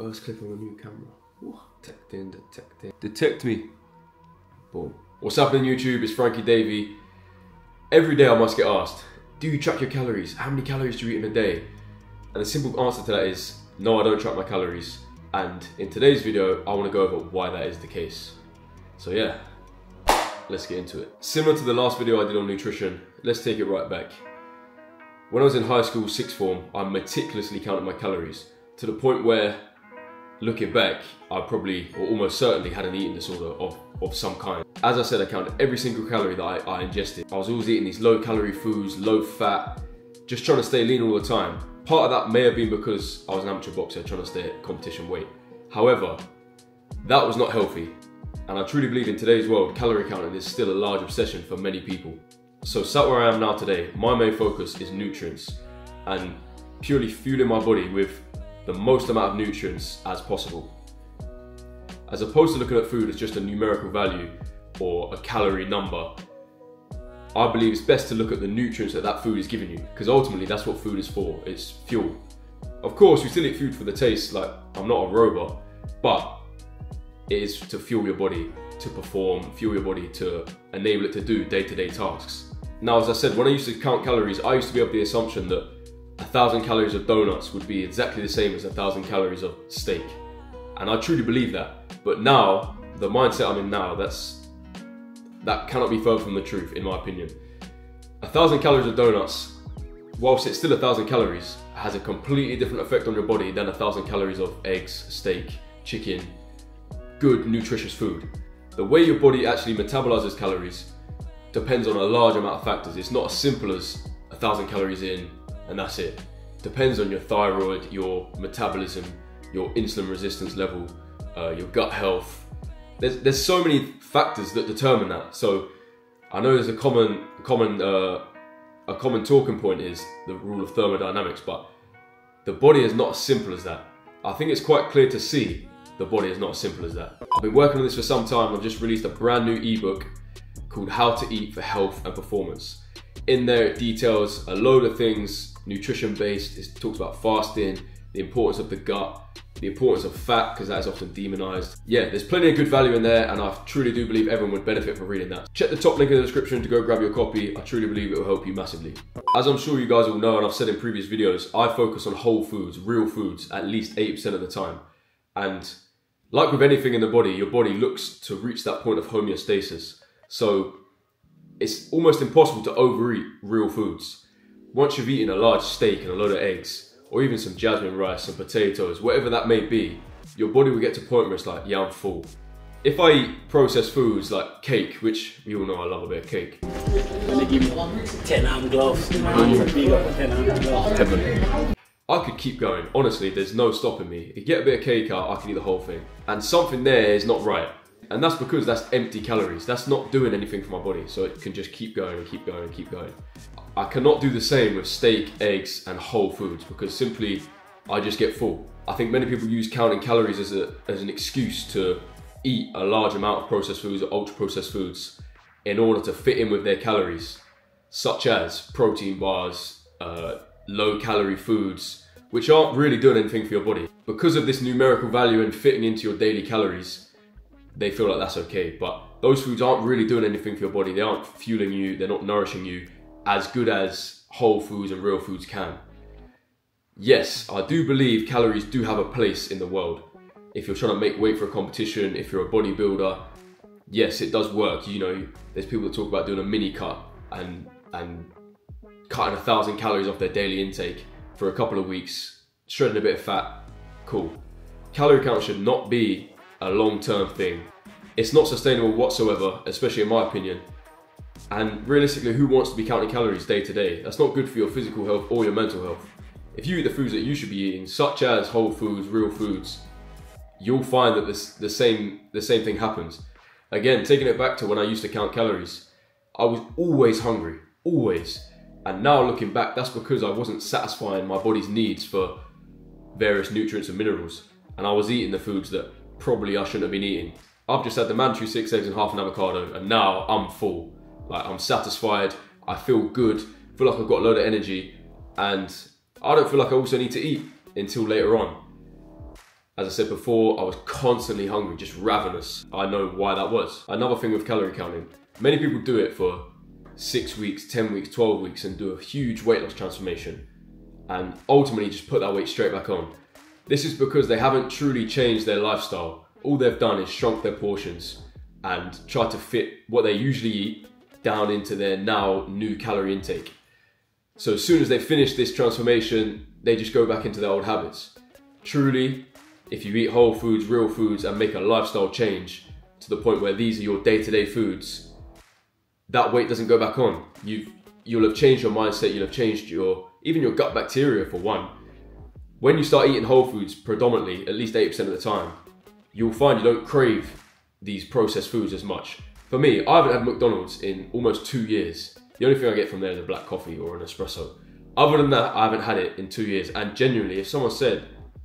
First clip on a new camera. Ooh, detect me. Boom. What's happening YouTube? It's Frankie Davey. Every day I must get asked, do you track your calories? How many calories do you eat in a day? And the simple answer to that is, no, I don't track my calories. And in today's video, I want to go over why that is the case. So yeah, let's get into it. Similar to the last video I did on nutrition, let's take it right back. When I was in high school, sixth form, I meticulously counted my calories to the point where, looking back, I probably, or almost certainly, had an eating disorder of some kind. As I said, I counted every single calorie that I ingested. I was always eating these low calorie foods, low fat, just trying to stay lean all the time. Part of that may have been because I was an amateur boxer trying to stay at competition weight. However, that was not healthy. And I truly believe in today's world, calorie counting is still a large obsession for many people. So sat where I am now today, my main focus is nutrients and purely fueling my body with the most amount of nutrients as possible. As opposed to looking at food as just a numerical value or a calorie number, I believe it's best to look at the nutrients that that food is giving you, because ultimately that's what food is for, it's fuel. Of course, we still eat food for the taste, like I'm not a robot, but it is to fuel your body to perform, fuel your body to enable it to do day-to-day tasks. Now, as I said, when I used to count calories, I used to be of the assumption that 1,000 calories of donuts would be exactly the same as 1,000 calories of steak. And I truly believe that. But now, the mindset I'm in now, that cannot be further from the truth, in my opinion. 1,000 calories of donuts, whilst it's still 1,000 calories, has a completely different effect on your body than 1,000 calories of eggs, steak, chicken, good, nutritious food. The way your body actually metabolizes calories depends on a large amount of factors. It's not as simple as 1,000 calories in and that's it. Depends on your thyroid, your metabolism, your insulin resistance level, your gut health. There's so many factors that determine that. So I know there's a common talking point is the rule of thermodynamics, but the body is not as simple as that. I think it's quite clear to see the body is not as simple as that. I've been working on this for some time. I've just released a brand new ebook called How to Eat for Health and Performance. In there it details a load of things, nutrition based. It talks about fasting, the importance of the gut, the importance of fat, because that is often demonized. Yeah, there's plenty of good value in there, and I truly do believe everyone would benefit from reading that. Check the top link in the description to go grab your copy. I truly believe it will help you massively. As I'm sure you guys all know, and I've said in previous videos, I focus on whole foods, real foods, at least 80% of the time. And like with anything in the body, your body looks to reach that point of homeostasis. So it's almost impossible to overeat real foods. Once you've eaten a large steak and a load of eggs, or even some jasmine rice, some potatoes, whatever that may be, your body will get to a point where it's like, yeah, I'm full. If I eat processed foods like cake, which we all know I love a bit of cake. They give me 10-arm gloves. I could keep going. Honestly, there's no stopping me. If you get a bit of cake out, I can eat the whole thing. And something there is not right. And that's because that's empty calories. That's not doing anything for my body. So it can just keep going and keep going and keep going. I cannot do the same with steak, eggs, and whole foods because simply I just get full. I think many people use counting calories as an excuse to eat a large amount of processed foods or ultra processed foods in order to fit in with their calories, such as protein bars, low calorie foods, which aren't really doing anything for your body. Because of this numerical value and fitting into your daily calories, they feel like that's okay, but those foods aren't really doing anything for your body. They aren't fueling you, they're not nourishing you as good as whole foods and real foods can. Yes, I do believe calories do have a place in the world. If you're trying to make weight for a competition, if you're a bodybuilder, yes, it does work. You know, there's people that talk about doing a mini cut and cutting 1,000 calories off their daily intake for a couple of weeks, shredding a bit of fat, cool. Calorie count should not be a long-term thing. It's not sustainable whatsoever, especially in my opinion. And realistically, who wants to be counting calories day to day? That's not good for your physical health or your mental health. If you eat the foods that you should be eating, such as whole foods, real foods, you'll find that the same thing happens. Again, taking it back to when I used to count calories, I was always hungry, always. And now looking back, that's because I wasn't satisfying my body's needs for various nutrients and minerals. And I was eating the foods that probably I shouldn't have been eating. I've just had the mandatory 6 eggs and half an avocado, and now I'm full. Like, I'm satisfied, I feel good, feel like I've got a load of energy, and I don't feel like I also need to eat until later on. As I said before, I was constantly hungry, just ravenous. I know why that was. Another thing with calorie counting, many people do it for 6 weeks, 10 weeks, 12 weeks and do a huge weight loss transformation and ultimately just put that weight straight back on. This is because they haven't truly changed their lifestyle. All they've done is shrunk their portions and tried to fit what they usually eat down into their now new calorie intake. So as soon as they finish this transformation, they just go back into their old habits. Truly, if you eat whole foods, real foods, and make a lifestyle change to the point where these are your day-to-day foods, that weight doesn't go back on. You'll have changed your mindset, you'll have changed even your gut bacteria for one. When you start eating whole foods predominantly, at least 80% of the time, you'll find you don't crave these processed foods as much. For me, I haven't had McDonald's in almost 2 years. The only thing I get from there is a black coffee or an espresso. Other than that, I haven't had it in 2 years. And genuinely, if someone said,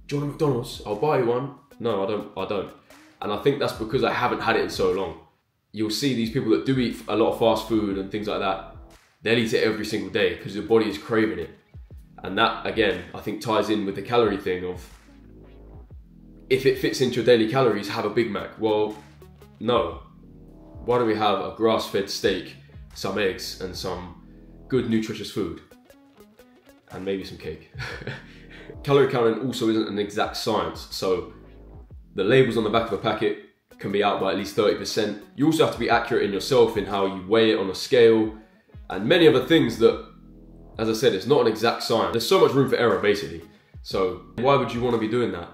"Do you want a McDonald's? I'll buy you one." No, I don't. And I think that's because I haven't had it in so long. You'll see these people that do eat a lot of fast food and things like that, they'll eat it every single day because your body is craving it. And that, again, I think ties in with the calorie thing of, if it fits into your daily calories, have a Big Mac. Well, no. Why don't we have a grass-fed steak, some eggs, and some good nutritious food? And maybe some cake. Calorie counting also isn't an exact science, so the labels on the back of a packet can be out by at least 30%. You also have to be accurate in yourself in how you weigh it on a scale, and many other things that, as I said, it's not an exact science. There's so much room for error, basically. So why would you want to be doing that?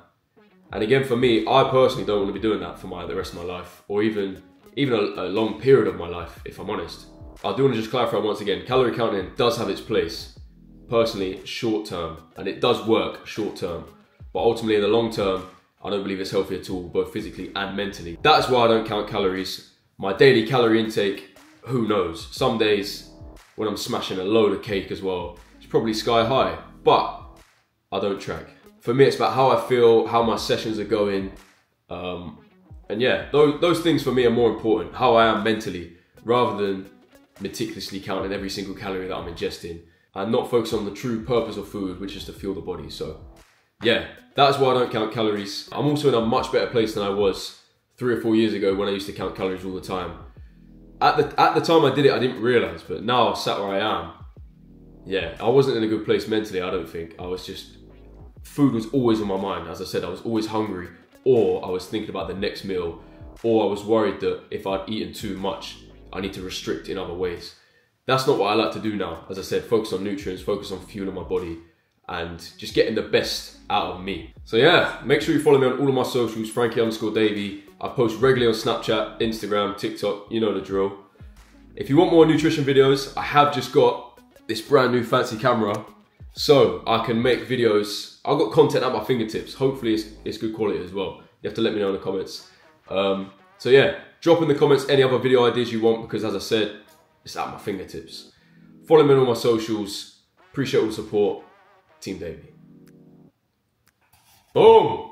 And again, for me, I personally don't want to be doing that for the rest of my life, or even a long period of my life, if I'm honest. I do want to just clarify once again, calorie counting does have its place. Personally, short term, and it does work short term, but ultimately in the long term, I don't believe it's healthy at all, both physically and mentally. That's why I don't count calories. My daily calorie intake, who knows? Some days when I'm smashing a load of cake as well, it's probably sky high, but I don't track. For me, it's about how I feel, how my sessions are going, and yeah, those things for me are more important, how I am mentally, rather than meticulously counting every single calorie that I'm ingesting, and not focus on the true purpose of food, which is to fuel the body. So yeah, that's why I don't count calories. I'm also in a much better place than I was 3 or 4 years ago when I used to count calories all the time. At the time I did it, I didn't realize, but now I've sat where I am. Yeah, I wasn't in a good place mentally, I don't think. Food was always on my mind. As I said, I was always hungry, or I was thinking about the next meal, or I was worried that if I'd eaten too much, I need to restrict in other ways. That's not what I like to do now. As I said, focus on nutrients, focus on fueling my body, and just getting the best out of me. So yeah, make sure you follow me on all of my socials, Frankie_Davey. I post regularly on Snapchat, Instagram, TikTok, you know the drill. If you want more nutrition videos, I have just got this brand new fancy camera, so I can make videos. I've got content at my fingertips. Hopefully it's good quality as well. You have to let me know in the comments. So yeah, drop in the comments any other video ideas you want, because as I said, it's at my fingertips. Follow me on all my socials. Appreciate all the support. Team Davey. Boom!